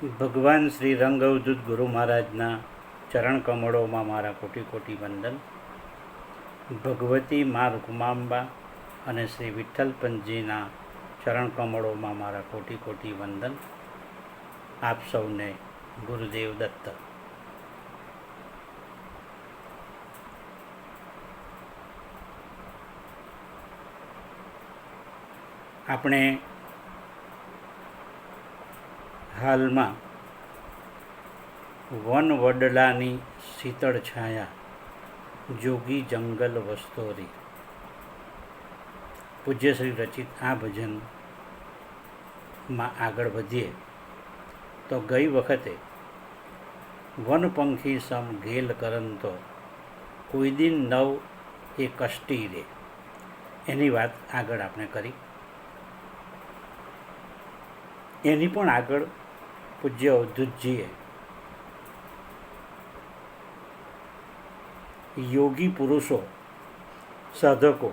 ભગવાન શ્રી રંગઅવધૂત ગુરુ મહારાજના ચરણ કમળોમાં મારા કોટી કોટી વંદન. ભગવતી મા રૂકમાંબા અને શ્રી વિઠ્ઠલપંતજીના ચરણ કમળોમાં મારા કોટી કોટી વંદન. આપ સૌને ગુરુદેવ દત્ત. આપણે હાલમાં વનવડલાની શીતળ છાયા જોગી જંગલ વસ્તોરી પૂજ્યશ્રી રચિત આ ભજનમાં આગળ વધીએ તો ગઈ વખતે વનપંખી સમ ઘેલ કરંતો કોઈ દિન નવ એ કષ્ટી રે એની વાત આગળ આપણે કરી. એની પણ આગળ પૂજ્ય અવધૂતજીએ યોગી પુરુષો, સાધકો,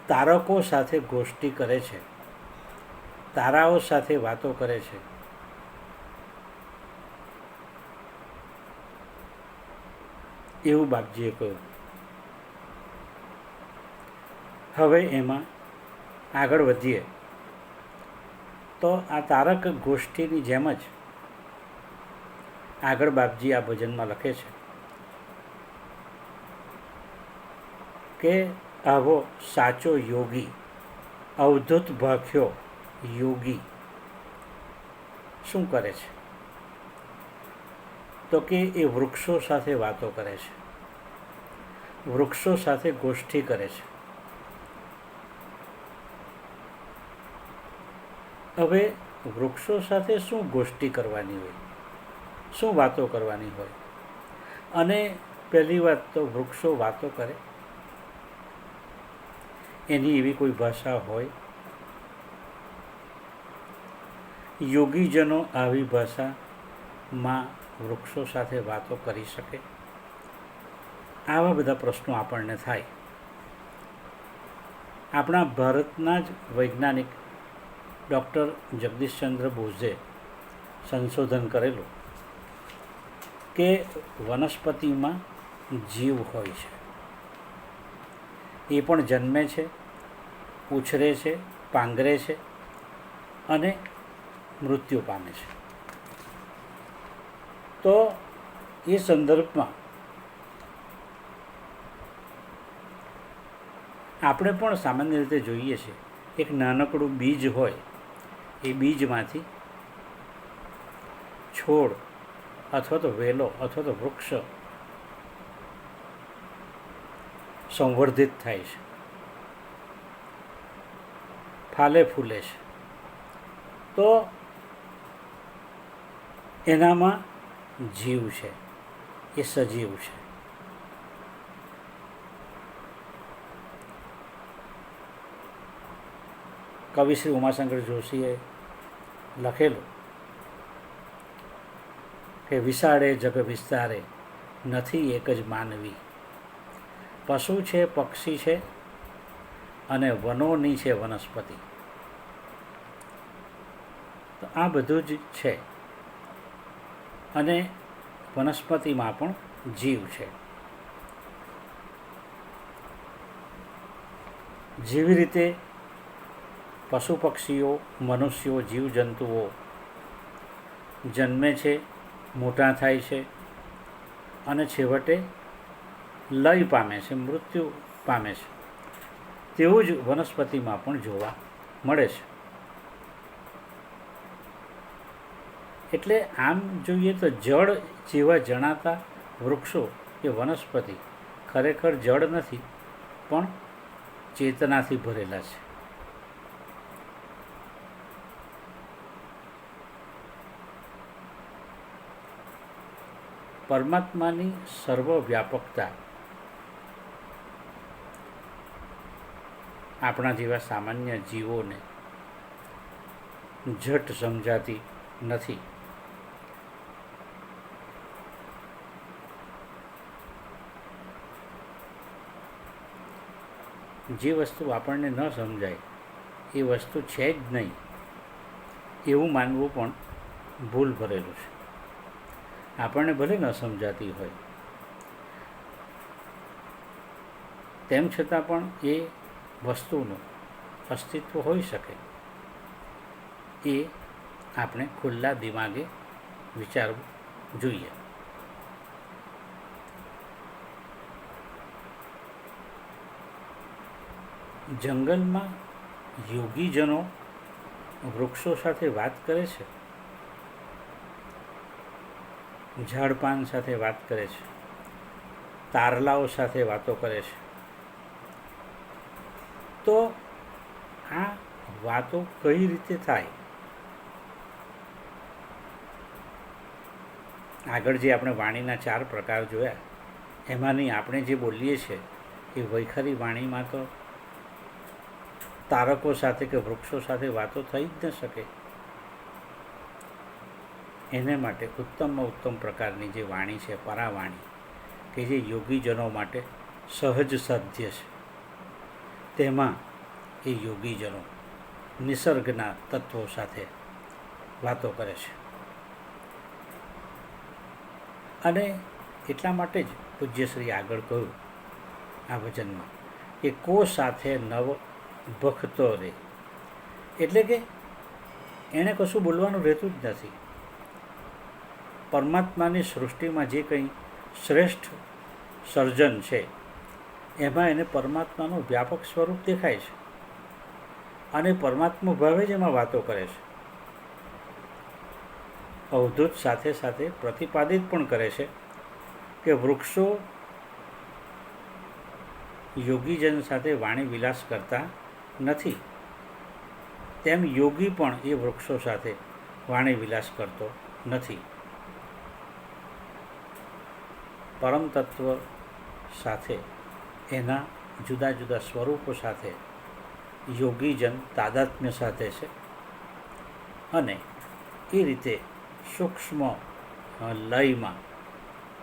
તારકો સાથે ગોષ્ઠી કરે છે, તારાઓ સાથે વાતો કરે છે. એવું બાપજીએ કહ્યું. હવે એમાં આગળ વધીએ તો આ તારક ગોષ્ઠીની જેમ જ આગળ બાપજી આ ભજનમાં લખે છે કે આવો સાચો યોગી, અવધૂત ભાખ્યો યોગી શું કરે છે? તો કે એ વૃક્ષો સાથે વાતો કરે છે, વૃક્ષો સાથે ગોષ્ઠી કરે છે. હવે વૃક્ષો સાથે શું ગોષ્ઠી કરવાની હોય, શું વાતો કરવાની હોય? અને પહેલી વાત તો વૃક્ષો વાતો કરે એની એવી કોઈ ભાષા હોય? યોગીજનો આવી ભાષામાં વૃક્ષો સાથે વાતો કરી શકે? આવા બધા પ્રશ્નો આપણને થાય. આપણા ભારતના જ વૈજ્ઞાનિક ડૉક્ટર જગદીશચંદ્ર બોઝે સંશોધન કરેલું કે વનસ્પતિમાં જીવ હોય છે. એ પણ જન્મે છે, ઉછરે છે, પાંગરે છે અને મૃત્યુ પામે છે. તો એ સંદર્ભમાં આપણે પણ સામાન્ય રીતે જોઈએ છીએ એક નાનકડું બીજ હોય, એ બીજમાંથી છોડ અથવા તો વેલો અથવા તો વૃક્ષ સંવર્ધિત થાય છે, ફાલે ફૂલે છે. તો એનામાં જીવ છે, એ સજીવ છે. કવિ શ્રી ઉમાશંકર જોશીએ લખેલું કે વિશાળે જગ વિસ્તારે નથી એક જ માનવી, પશુ છે, પક્ષી છે અને વનોની છે વનસ્પતિ. તો આ બધું જ છે અને વનસ્પતિમાં પણ જીવ છે. જેવી રીતે પશુ પક્ષીઓ, મનુષ્યો, જીવજંતુઓ જન્મે છે, મોટા થાય છે અને છેવટે લય પામે છે, મૃત્યુ પામે છે, તેવું જ વનસ્પતિમાં પણ જોવા મળે છે. એટલે આમ જોઈએ તો જળ જેવા જણાતા વૃક્ષો એ વનસ્પતિ ખરેખર જળ નથી પણ ચેતનાથી ભરેલા છે. પરમાત્માની સર્વવ્યાપકતા આપણા જેવા સામાન્ય જીવોને ઝટ સમજાતી નથી. જે વસ્તુ આપણને ન સમજાય એ વસ્તુ છે જ નહીં એવું માનવું પણ ભૂલ ભરેલું છે. આપણને ભલે ન સમજાતી હોય તેમ છતાં પણ એ વસ્તુનું અસ્તિત્વ હોઈ શકે, એ આપણે ખુલ્લા દિમાગે વિચારવું જોઈએ. જંગલમાં યોગીજનો વૃક્ષો સાથે વાત કરે છે, ઝાડપાન સાથે વાત કરે છે, તારલાઓ સાથે વાતો કરે છે. તો આ વાતો કઈ રીતે થાય? આગળ જે આપણે વાણીના 4 પ્રકાર જોયા, એમાંની આપણે જે બોલીએ છીએ એ વૈખરી વાણીમાં તો તારકો સાથે કે વૃક્ષો સાથે વાતો થઈ જ ન શકે. એને માટે ઉત્તમમાં ઉત્તમ પ્રકારની જે વાણી છે, પરાવાણી, કે જે યોગીજનો માટે સહજ સાધ્ય છે, તેમાં એ યોગીજનો નિસર્ગના તત્વો સાથે વાતો કરે છે. અને એટલા માટે જ પૂજ્યશ્રી આગળ કહ્યું આ ભજનમાં કે કો સાથે નવ ભખતો રે, એટલે કે એણે કશું બોલવાનું રહેતું જ નથી. પરમાત્માની સૃષ્ટિમાં જે કંઈ શ્રેષ્ઠ સર્જન છે એમાં એને પરમાત્માનું વ્યાપક સ્વરૂપ દેખાય છે અને પરમાત્મા ભાવે જ એમાં વાતો કરે છે. અવધૂત સાથે સાથે પ્રતિપાદિત પણ કરે છે કે વૃક્ષો યોગીજન સાથે વાણી વિલાસ કરતા નથી, તેમ યોગી પણ એ વૃક્ષો સાથે વાણી વિલાસ કરતો નથી. પરમ તત્વ સાથે, એના જુદા જુદા સ્વરૂપો સાથે યોગીજન તાદાત્મ્ય સાથે છે અને એ રીતે સૂક્ષ્મ લયમાં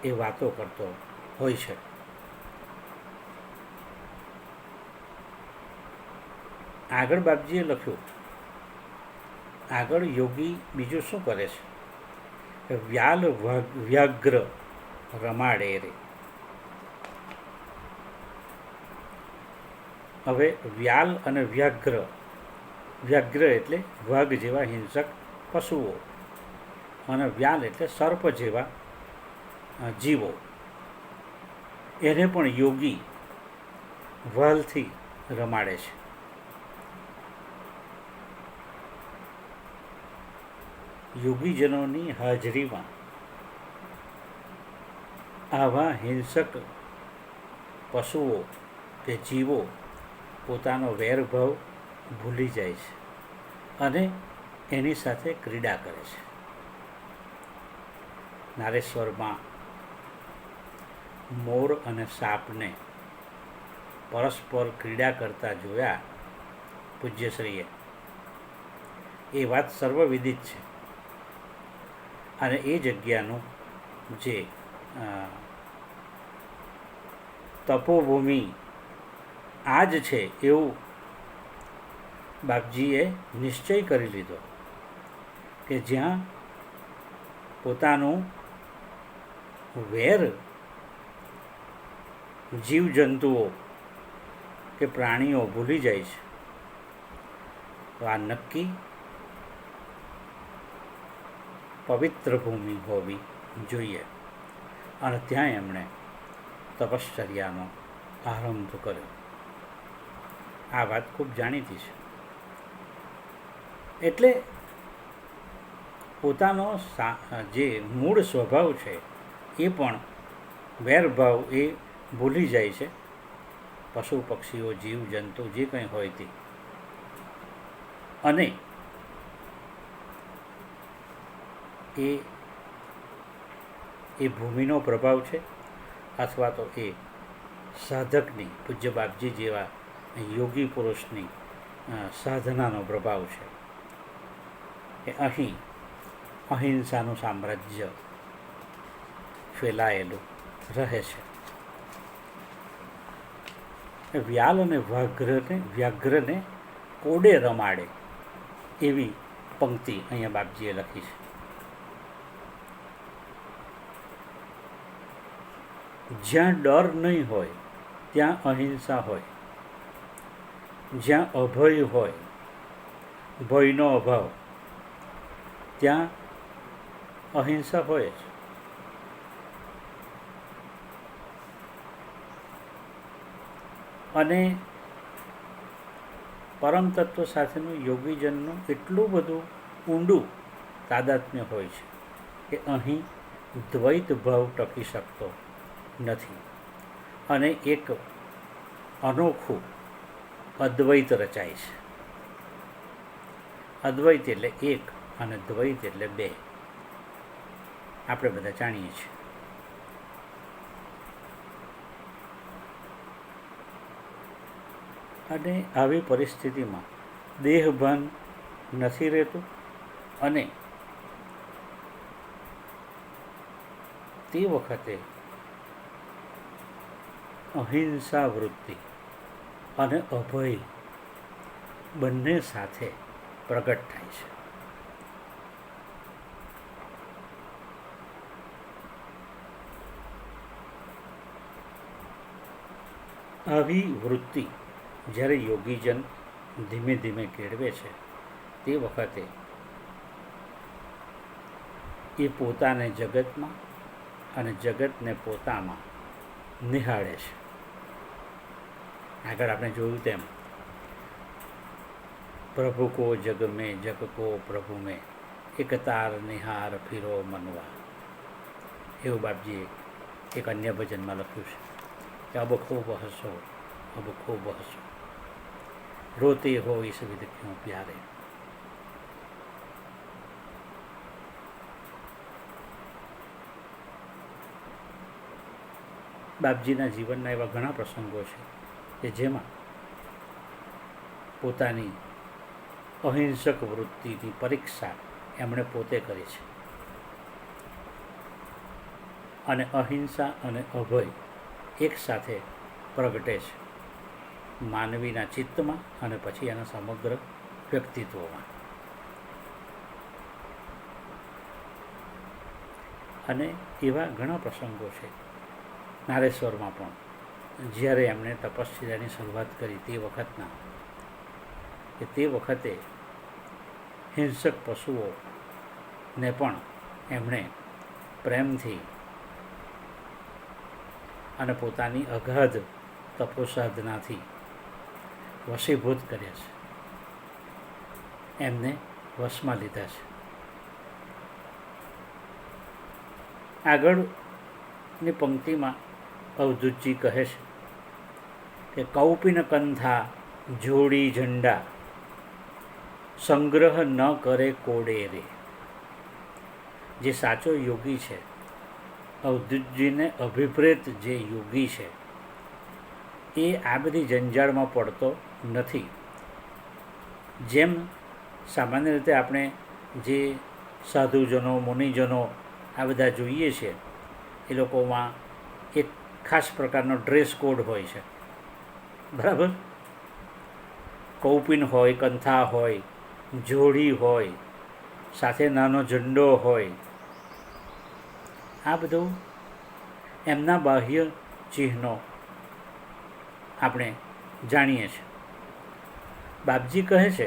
એ વાતો કરતો હોય છે. આગળ બાપજીએ લખ્યું, આગળ યોગી બીજું શું કરે છે? વ્યાલ વ્યાઘ્ર રમાડે રે. હવે વ્યાલ અને વ્યાઘ્ર, વ્યાઘ્ર એટલે વાઘ જેવા હિંસક પશુઓ અને વ્યાલ એટલે સર્પ જેવા જીવો, એને પણ યોગી વ્હાલથી રમાડે છે. યોગીજનોની હાજરીમાં આવા હિંસક પશુઓ કે જીવો પોતાનો વેરભાવ ભૂલી જાય છે અને એની સાથે ક્રીડા કરે છે. નારેશ્વરમાં મોર અને સાપને પરસ્પર ક્રીડા કરતા જોયા પૂજ્યશ્રીએ. એ વાત સર્વવિદિત છે અને એ જગ્યાનું જે તપોભૂમિ આ જ છે એવું બાપજીએ નિશ્ચય કરી લીધો કે જ્યાં પોતાનું વેર જીવજંતુઓ કે પ્રાણીઓ ભૂલી જાય છે, તો આ નક્કી પવિત્ર ભૂમિ હોવી જોઈએ. અને ત્યાં એમણે તપશ્ચર્યાનો આરંભ કર્યો. આ વાત ખૂબ જાણીતી છે. એટલે પોતાનો જે મૂળ સ્વભાવ છે એ પણ વેરભાવ એ ભૂલી જાય છે. પશુ પક્ષીઓ જીવજંતુ જે કંઈ હોય તે, અને એ ભૂમિનો પ્રભાવ છે અથવા તો એ સાધકની, પૂજ્ય બાપજી જેવા યોગી પુરુષની સાધનાનો પ્રભાવ છે કે અહીં અહિંસાનું સામ્રાજ્ય ફેલાયેલું રહે છે. વ્યાલ અને વ્યાઘ્રને કોડે રમાડે એવી પંક્તિ અહીંયા બાપજીએ લખી છે. જ્યાં ડર નહીં હોય ત્યાં અહિંસા હોય, જ્યાં અભય હોય, ભયનો અભાવ, ત્યાં અહિંસા હોય જ. અને પરમ તત્વ સાથેનું યોગીજનનું એટલું બધું ઊંડું તાદાત્મ્ય હોય છે કે અહીં દ્વૈત ભાવ ટકી શકતો નથી અને એક અનોખું અદ્વૈત રચાય છે. અદ્વૈત એટલે એક અને દ્વૈત એટલે બે, આપણે બધા જાણીએ છીએ. અને આવી પરિસ્થિતિમાં દેહભાન નથી રહેતું અને તે વખતે અહિંસા વૃત્તિ અને અભય બંને સાથે પ્રગટ થાય છે. આવી વૃત્તિ જ્યારે યોગીજન ધીમે ધીમે કેળવે છે તે વખતે એ પોતાને જગતમાં અને જગતને પોતામાં નિહાળે છે. આગળ આપણે જોયું તેમ પ્રભુ કો જગ મેં જગ કો પ્રભુ મેં એક તાર નિહાર ફિરો મનવા, એવું બાપજીએ એક અન્ય ભજનમાં લખ્યું છે કે અબ ખૂબ હસો अब खूब हंसो, रोते हो इस विध क्यों प्यारे. બાપજીના જીવનના એવા ઘણા પ્રસંગો છે કે જેમાં પોતાની અહિંસક વૃત્તિની પરીક્ષા એમણે પોતે કરી છે અને અહિંસા અને અભય એક સાથે પ્રગટે છે માનવીના ચિત્તમાં અને પછી એના સમગ્ર વ્યક્તિત્વમાં. અને એવા ઘણા પ્રસંગો છે નારેશ્વરમાં પણ, જ્યારે એમણે તપશ્ચર્યાની શરૂઆત કરી તે વખતના, કે તે વખતે હિંસક પશુઓને પણ એમણે પ્રેમથી અને પોતાની અગાધ તપોસાધનાથી વશીભૂત કર્યા છે, એમને વશમાં લીધા છે. આગળની પંક્તિમાં અવધૂતજી કહે છે કે કૌપિન કંથા જોડી ઝંડા સંગ્રહ ન કરે કોડે રે. જે સાચો યોગી છે, અવધૂતજીને અભિપ્રેત જે યોગી છે, એ આ બધી જંજાળમાં પડતો નથી. જેમ સામાન્ય રીતે આપણે જે સાધુજનો મુનિજનો આ બધા જોઈએ છીએ, એ લોકોમાં એક ખાસ પ્રકારનો ડ્રેસ કોડ હોય છે, બરાબર. કૌપિન હોય, કંથા હોય, જોડી હોય, સાથે નાનો ઝંડો હોય, આ બધું એમના બાહ્ય ચિહ્નો આપણે જાણીએ છીએ. બાપજી કહે છે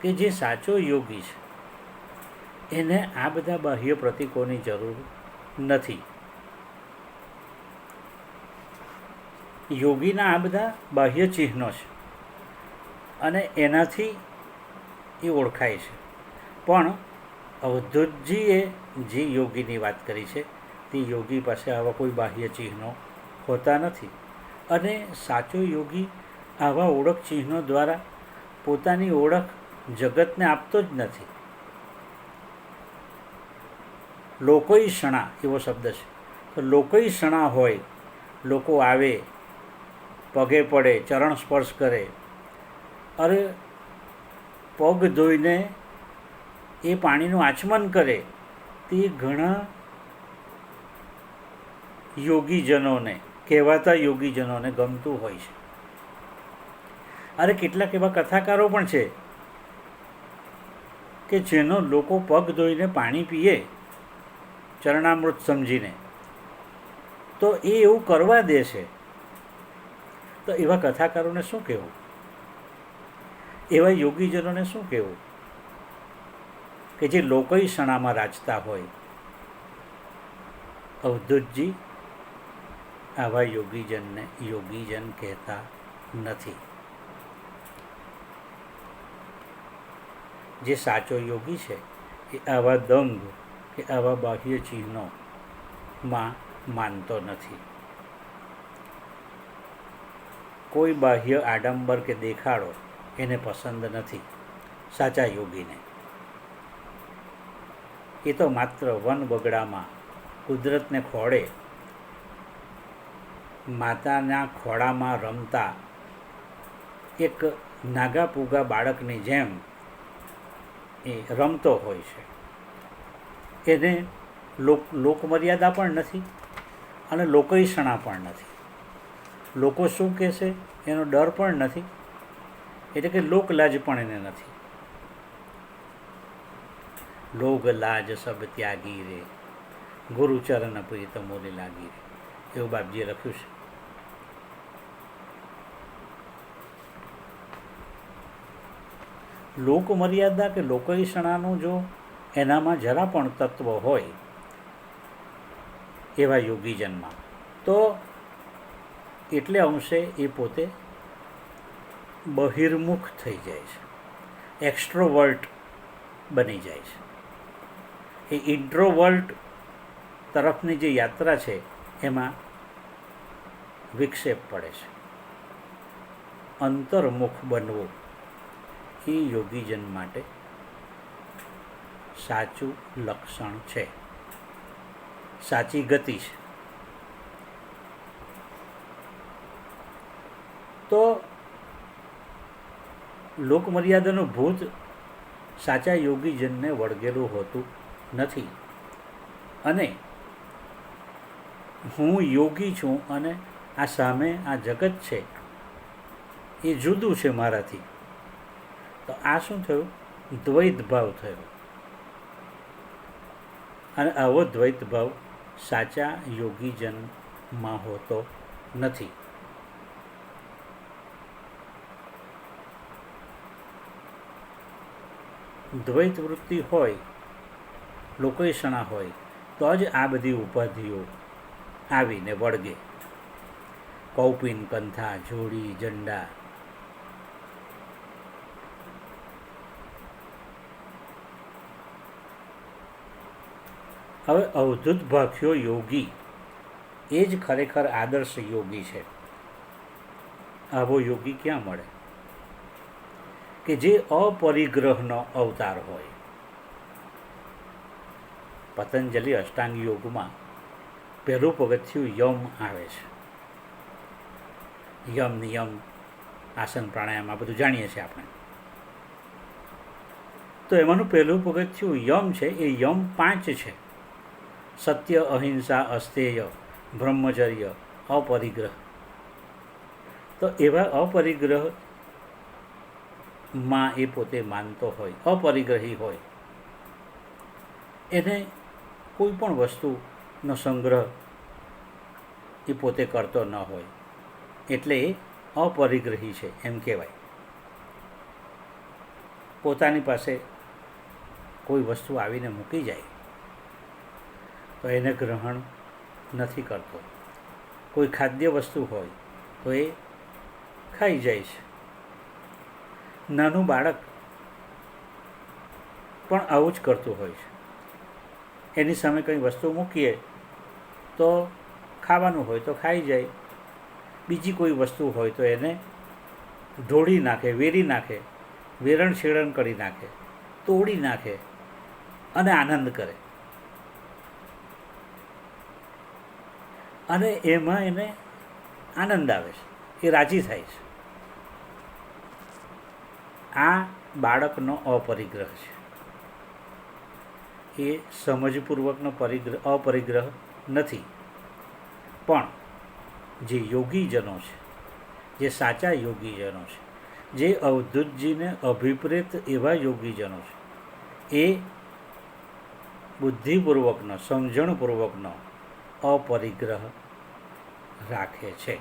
કે જે સાચો યોગી છે એને આ બધા બાહ્ય પ્રતીકોની જરૂર નથી. યોગીના આ બધા બાહ્ય ચિહ્નો છે અને એનાથી એ ઓળખાય છે. પણ અવધૂતજીએ જે યોગીની વાત કરી છે તે યોગી પાસે આવા કોઈ બાહ્ય ચિહ્નો હોતા નથી અને સાચો યોગી આવા ઓળખ ચિહ્નો દ્વારા પોતાની ઓળખ જગતને આપતો જ નથી. લોકોઈ ક્ષણા એવો શબ્દ છે, તો લોકોઈ ક્ષણા હોય, લોકો આવે, પગે પડે, ચરણ સ્પર્શ કરે, અરે પગ ધોઈને એ પાણીનું આચમન કરે, તે ઘણા યોગીજનોને, કહેવાતા યોગીજનોને ગમતું હોય છે. અરે કેટલાક એવા કથાકારો પણ છે કે જેનો લોકો પગ ધોઈને પાણી પીએ ચરણામૃત સમજીને, તો એ એવું કરવા દે છે, તો એવા કથાકારોને શું કહેવું? એવા યોગીજનોને શું કહેવું કે જે લોકઈષણામાં રાજતા હોય? અવધૂતજી આવા યોગીજનને યોગીજન કહેતા નથી. જે સાચો યોગી છે એ આવા દંગ કે આવા બાહ્ય ચિહ્નોમાં માનતો નથી. કોઈ બાહ્ય આડંબર કે દેખાડો એને પસંદ નથી સાચા યોગીને. એ તો માત્ર વન બગડામાં કુદરતને ખોળે માતાના ખોળામાં રમતા એક નાગા પૂગા બાળકની જેમ એ રમતો હોય છે. એને લોકમર્યાદા પણ નથી અને લોકઈષણા પણ નથી. લોકો શું કહેશે એનો ડર પણ નથી, એટલે કે લોકલાજ પણ એને નથી. લોગ લાજ સબ ત્યાગી રે, ગુરુચરણ પ્રીત મોલે લાગી રે, એવું બાપજીએ લખ્યું છે. લોકમર્યાદા કે લોકઈષણાનું જો એનામાં જરા પણ તત્વ હોય એવા યોગીજનમાં, તો એટલે અંશે એ પોતે બહિર્મુખ થઈ જાય છે, એક્સ્ટ્રોવર્ટ બની જાય છે. એ ઇન્ટ્રોવર્ટ તરફની જે યાત્રા છે એમાં વિક્ષેપ પડે છે. અંતર્મુખ બનવું એ યોગીજન માટે સાચું લક્ષણ છે, સાચી ગતિ છે. તો લોકમર્યાદાનું ભૂત સાચા યોગીજનને વળગેલું હોતું નથી. અને હું યોગી છું અને આ સામે આ જગત છે એ જુદું છે મારાથી, તો આ શું થયું? દ્વૈત ભાવ થયો. અને આવો દ્વૈત ભાવ સાચા યોગીજનમાં હોતો નથી. દ્વૈત વૃત્તિ હોય, લોકઈષણા હોય, તો જ આ બધી ઉપાધિઓ આવીને વળગે. કૌપિન, કંથા, જોડી, ઝંડા, હવે અવધૂત ભાખ્યો યોગી એ જ ખરેખર આદર્શ યોગી છે. આવો યોગી ક્યાં મળે કે જે અપરિગ્રહનો અવતાર હોય? પતંજલિ અષ્ટાંગ યોગમાં પહેલું પગથિયું યમ આવે છે. યમ, નિયમ, આસન, પ્રાણાયામ આ બધું જાણીએ છીએ આપણે. તો એમાંનું પહેલું પગથિયું યમ છે. એ યમ 5 છે: સત્ય, અહિંસા, અસ્તેય, બ્રહ્મચર્ય, અપરિગ્રહ. તો એવા અપરિગ્રહમાં એ પોતે માનતો હોય, અપરિગ્રહી હોય, એને કોઈ પણ વસ્તુનો સંગ્રહ એ પોતે કરતો ન હોય, એટલે એ અપરિગ્રહી છે એમ કહેવાય. પોતાની પાસે કોઈ વસ્તુ આવીને મૂકી જાય તો એને ગ્રહણ નથી કરતો. કોઈ ખાદ્ય વસ્તુ હોય તો એ ખાઈ જાય છે. નાનું બાળક પણ આવું જ કરતું હોય છે. એની સામે કંઈ વસ્તુ મૂકીએ તો ખાવાનું હોય તો ખાઈ જાય, બીજી કોઈ વસ્તુ હોય તો એને ઢોળી નાખે, વેરી નાખે, વેરણ છેડણ કરી નાખે, તોડી નાખે અને આનંદ કરે. અને એમાં એને આનંદ આવે છે, એ રાજી થાય છે. આ બાળકનો અપરિગ્રહ છે. એ સમજપૂર્વકનો અપરિગ્રહ નથી. પણ જે યોગીજનો છે, જે સાચા યોગીજનો છે, જે અવધૂતજીને અભિપ્રેત એવા યોગીજનો છે, એ બુદ્ધિપૂર્વકનો, સમજણપૂર્વકનો અપરિગ્રહ રાખે છે.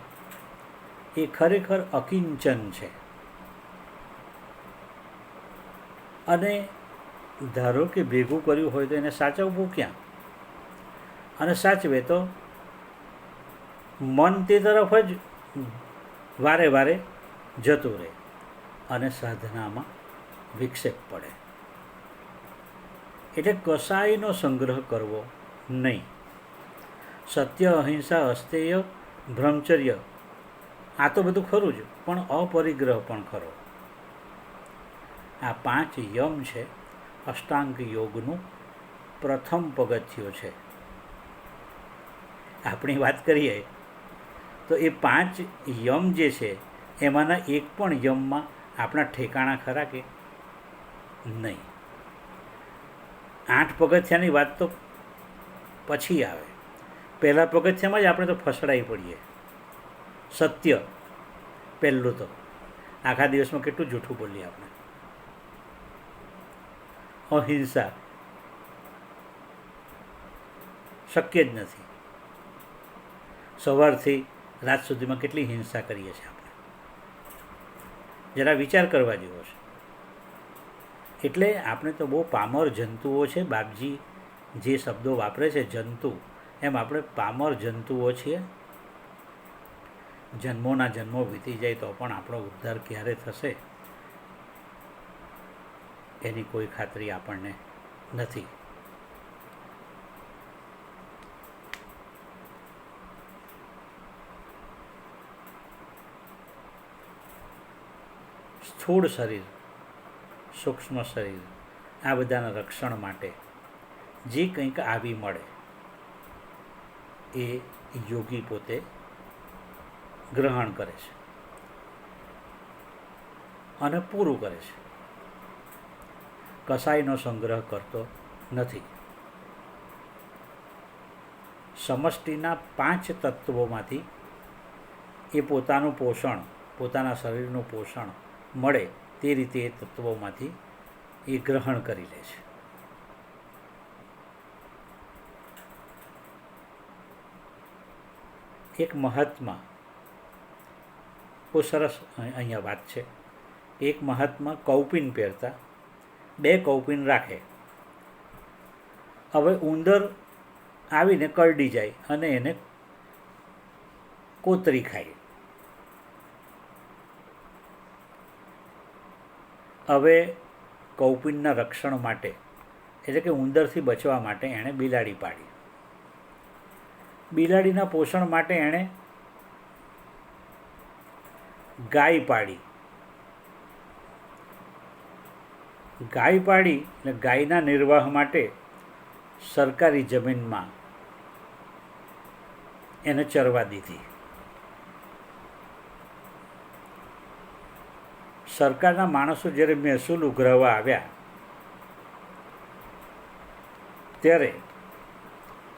એ ખરેખર અકિંચન છે. અને ધારો કે ભેગું કર્યું હોય તો એને સાચવવું ક્યાં? અને સાચવે તો મન તે તરફ જ વારે વારે જતું રહે અને સાધનામાં વિક્ષેપ પડે. એટલે કસાયનો સંગ્રહ કરવો નહીં. સત્ય, અહિંસા, અસ્તેય, બ્રહ્મચર્ય આ તો બધું ખરું જ, પણ અપરિગ્રહ પણ ખરો. આ 5 યમ છે અષ્ટાંગ યોગનું પ્રથમ પગથિયું છે. આપણી વાત કરીએ તો એ 5 યમ જે છે એમાંના એક પણ યમમાં આપણા ઠેકાણા ખરા કે નહીં. 8 પગથિયાની વાત તો પછી આવે. પહેલા પગથિયામાં જ આપણે તો ફસડાઈ પડીએ. સત્ય પહેલું તો આખા દિવસમાં કેટલું જૂઠું બોલીએ આપણે. અહિંસા શક્ય જ નથી. સવારથી રાત સુધીમાં કેટલી હિંસા કરીએ છીએ આપણે. જરા વિચાર કરવા જેવો છે. એટલે આપણે તો બહુ પામર જંતુઓ છે. બાપજી જે શબ્દો વાપરે છે જંતુ, એમ આપણે પામર જંતુઓ છીએ. જન્મોના જન્મો વીતી જાય તો પણ આપણો ઉદ્ધાર ક્યારે થશે એની કોઈ ખાતરી આપણને નથી. સ્થૂળ શરીર, સૂક્ષ્મ શરીર આ બધાના રક્ષણ માટે જે કંઈક આવી મળે એ યોગી પોતે ગ્રહણ કરે છે અને પૂરું કરે છે. કસાયનો સંગ્રહ કરતો નથી. સમષ્ટિના 5 તત્વોમાંથી એ પોતાનું પોષણ, પોતાના શરીરનું પોષણ મળે તે રીતે એ તત્વોમાંથી એ ગ્રહણ કરી લે છે. એક મહાત્મા, બહુ સરસ અહીંયા વાત છે. એક મહાત્મા કૌપિન પહેરતા, 2 કૌપિન રાખે. હવે ઉંદર આવીને કરડી જાય અને એને કોતરી ખાય. હવે કૌપિનના રક્ષણ માટે, એટલે કે ઉંદરથી બચવા માટે એણે બિલાડી પાડી. બિલાડીના પોષણ માટે એણે ગાય પાડી. ગાય પાડી એટલે ગાયના નિર્વાહ માટે સરકારી જમીનમાં એને ચરવા દીધી. સરકારના માણસો જ્યારે મહેસૂલ ઉઘરાવવા આવ્યા ત્યારે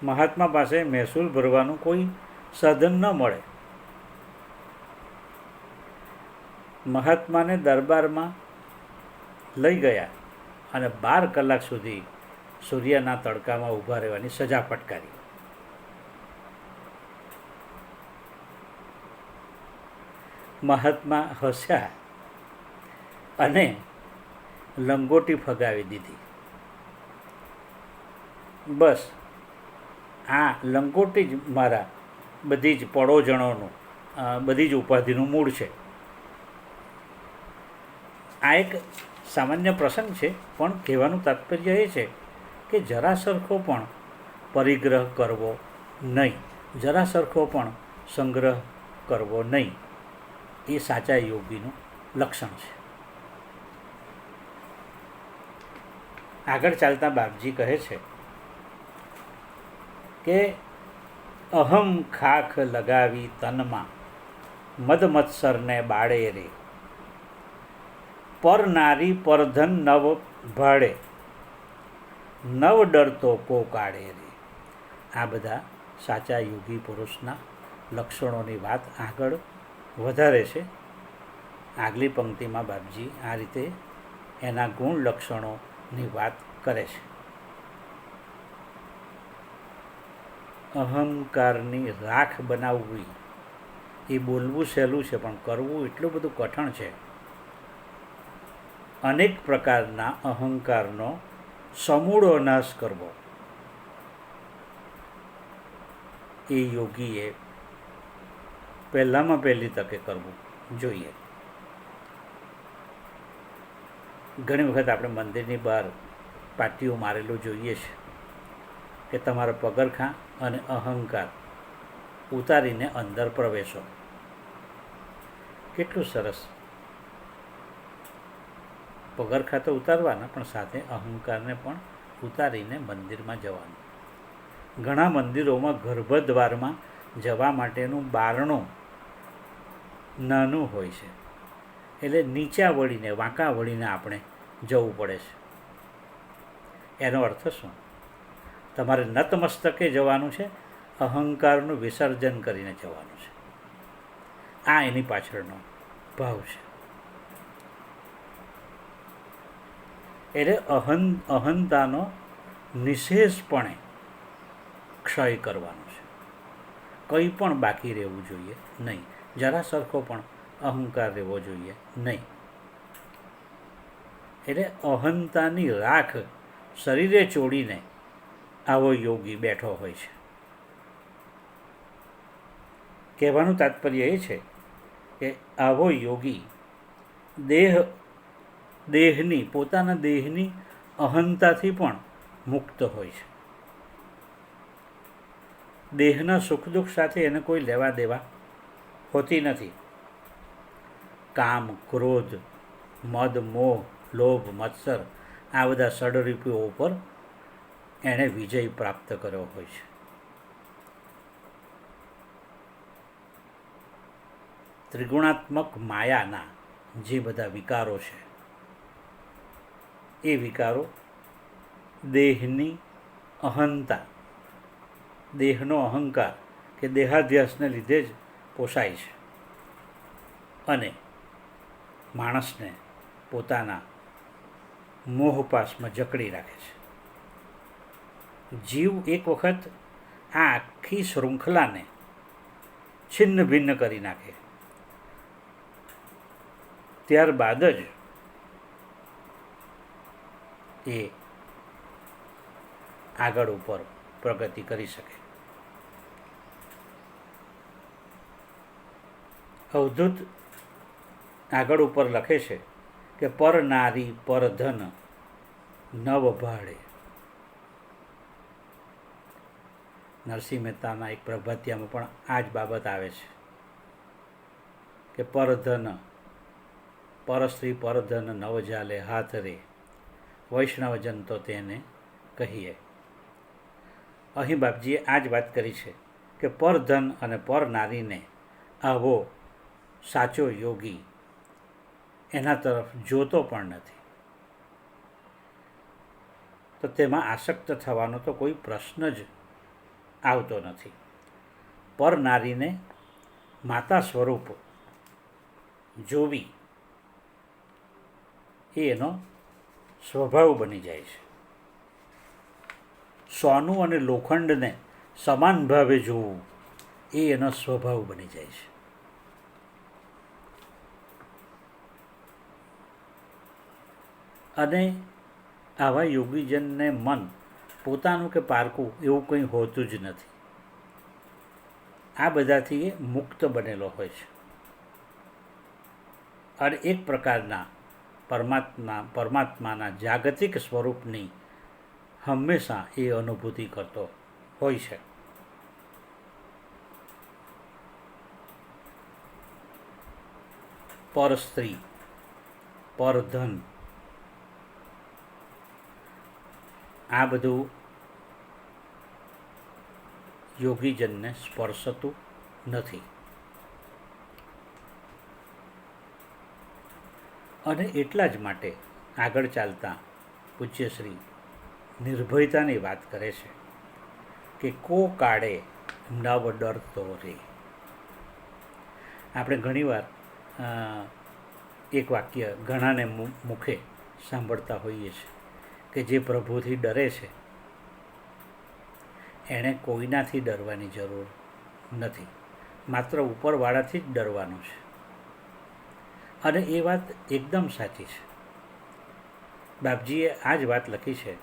મહાત્મા પાસે મહેસૂલ ભરવાનું કોઈ સાધન ન મળે. મહાત્માને દરબારમાં લઈ ગયા અને 12 કલાક સુધી સૂર્યના તડકામાં ઊભા રહેવાની સજા ફટકારી. મહાત્મા હસ્યા અને લંગોટી ફગાવી દીધી. બસ આ લંગોટી જ મારા બધી જ પડોજણોનું, બધી જ ઉપાધિનું મૂળ છે. આ એક સામાન્ય પ્રસંગ છે, પણ કહેવાનું તાત્પર્ય એ છે કે જરા સરખો પણ પરિગ્રહ કરવો નહીં, જરા સરખો પણ સંગ્રહ કરવો નહીં. એ સાચા યોગીનું લક્ષણ છે. આગળ ચાલતા બાપજી કહે છે કે અહમ ખાખ લગાવી તનમાં મદમત્સરને બાળે રે, પર નારી પરધન નવ ભાડે, નવ ડરતો કો કાઢે રે. આ બધા સાચા યોગી પુરુષના લક્ષણોની વાત આગળ વધારે છે. આગલી પંક્તિમાં બાપજી આ રીતે એના ગુણ લક્ષણો ની વાત કરે છે. અહંકારની રાખ બનાવવી એ બોલવું સહેલું છે, પણ કરવું એટલું બધું કઠણ છે. અનેક પ્રકારના અહંકારનો સમૂળો નાશ કરવો એ યોગીએ પહેલામાં પહેલી તકે કરવું જોઈએ. ઘણી વખત આપણે મંદિરની બહાર પાટીઓ મારેલું જોઈએ છે કે તમારા પગરખાં અને અહંકાર ઉતારીને અંદર પ્રવેશો. કેટલું સરસ! પગરખાં તો ઉતારવાના, પણ સાથે અહંકારને પણ ઉતારીને મંદિરમાં જવાનું. ઘણા મંદિરોમાં ગર્ભદ્વારમાં જવા માટેનું બારણું નાનું હોય છે, એટલે નીચા વળીને વાંકા વળીને આપણે જવું પડે છે. એનો અર્થ શું? તમારે નતમસ્તકે જવાનું છે, અહંકારનું વિસર્જન કરીને જવાનું છે. આ એની પાછળનો ભાવ છે. એટલે અહંતાનો નિશેષપણે ક્ષય કરવાનો છે. કંઈ પણ બાકી રહેવું જોઈએ નહીં. જરા સરખો પણ અહંકાર રહેવો જોઈએ નહીં. એટલે અહંતાની રાખ શરીરે ચોડીને આવો યોગી બેઠો હોય છે. કહેવાનું તાત્પર્ય એ છે કે આવો યોગી પોતાના દેહની અહંતાથી પણ મુક્ત હોય છે. દેહના સુખ દુઃખ સાથે એને કોઈ લેવા દેવા હોતી નથી. કામ, ક્રોધ, મદ, મોહ, લોભ, મત્સર આ બધા ષડરૂપીઓ ઉપર એણે વિજય પ્રાપ્ત કર્યો હોય છે. ત્રિગુણાત્મક માયાના જે બધા વિકારો છે એ વિકારો દેહની અહંતા, દેહનો અહંકાર કે દેહાધ્યાસને લીધે જ પોસાય છે અને માણસને પોતાના મોહપાશમાં જકડી રાખે છે. જીવ એક વખત આ આખી શૃંખલાને છિન્ન ભિન્ન કરી નાખે ત્યારબાદ જ એ આગળ ઉપર પ્રગતિ કરી શકે. અવધૂત આગળ ઉપર લખે છે કે પર નારી પર ધન નવ ભાડે. નરસિંહ મહેતાના એક પ્રભાતિયામાં પણ આ જ બાબત આવે છે કે પરધન પરસ્ત્રી પરધન નવ જાલે હાથ રે વૈષ્ણવજન તો તેને કહીએ. અહીં બાપજીએ આ જ વાત કરી છે કે પરધન અને પર નારીને આવો સાચો યોગી એના તરફ જોતો પણ નથી, તો તેમાં આસક્ત થવાનો તો કોઈ પ્રશ્ન જ આવતો નથી. પર નારીને માતા સ્વરૂપ જોવી એ એનો સ્વભાવ બની જાય છે. સોનું અને લોખંડને સમાન ભાવે જોવું એ એનો સ્વભાવ બની જાય છે. અને આવા યોગીજનને મન પોતાનું કે પારકું એવું કંઈ હોતું જ નથી. આ બધાથી એ મુક્ત બનેલો હોય છે અને એક પ્રકારના પરમાત્માના જાગતિક સ્વરૂપની હંમેશા એ અનુભૂતિ કરતો હોય છે. પર સ્ત્રી, પર ધન, આ બધું યોગીજનને સ્પર્શતું નથી. અને એટલા જ માટે આગળ ચાલતા પૂજ્યશ્રી નિર્ભયતાની વાત કરે છે કે કો કાળે નવ ડરતો રે. આપણે ઘણીવાર એક વાક્ય ઘણાને મુખે સાંભળતા હોઈએ છીએ કે જે પ્રભુથી ડરે છે એણે કોઈનાથી ડરવાની જરૂર નથી, માત્ર ઉપરવાળાથી જ ડરવાનું છે. અને એ વાત એકદમ સાચી છે. બાપજીએ આ જ વાત લખી છે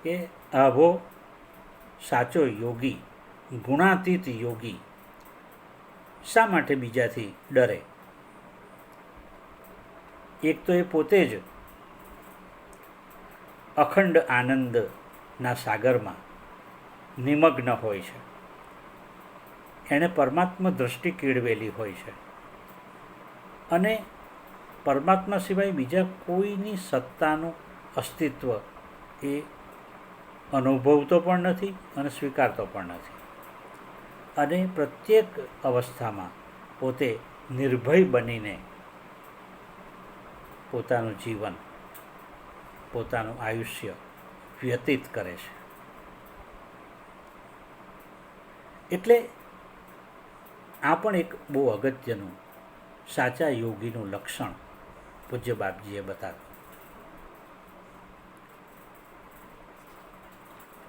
કે આવો સાચો યોગી, ગુણાતીત યોગી શા માટે બીજાથી ડરે? એક તો એ પોતે જ અખંડ આનંદના સાગરમાં નિમગ્ન હોય છે, એણે પરમાત્મા દૃષ્ટિ કેળવેલી હોય છે અને પરમાત્મા સિવાય બીજા કોઈની સત્તાનું અસ્તિત્વ એ અનુભવતો પણ નથી અને સ્વીકારતો પણ નથી. અને પ્રત્યેક અવસ્થામાં પોતે નિર્ભય બનીને પોતાનું જીવન, પોતાનું આયુષ્ય વ્યતીત કરે છે. એટલે આ પણ એક બહુ અગત્યનું સાચા યોગીનું લક્ષણ પૂજ્ય બાપજીએ બતાવ્યું.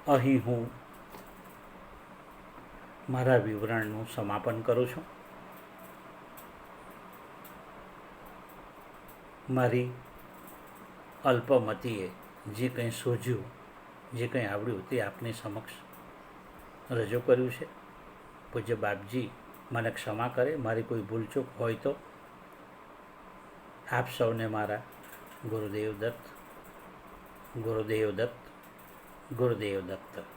અહીં હું મારા વિવરણનું સમાપન કરું છું. મારી અલ્પમતીએ જે કંઈ સૂઝ્યું, જે કંઈ આવડ્યું તે આપની સમક્ષ રજૂ કર્યું છે. પૂજ્ય બાપજી મને ક્ષમા કરે, મારી કોઈ ભૂલચૂક હોય તો. આપ સૌને મારા ગુરુદેવ દત્ત, ગુરુદેવ દત્ત, ગુરુદેવ દત્ત.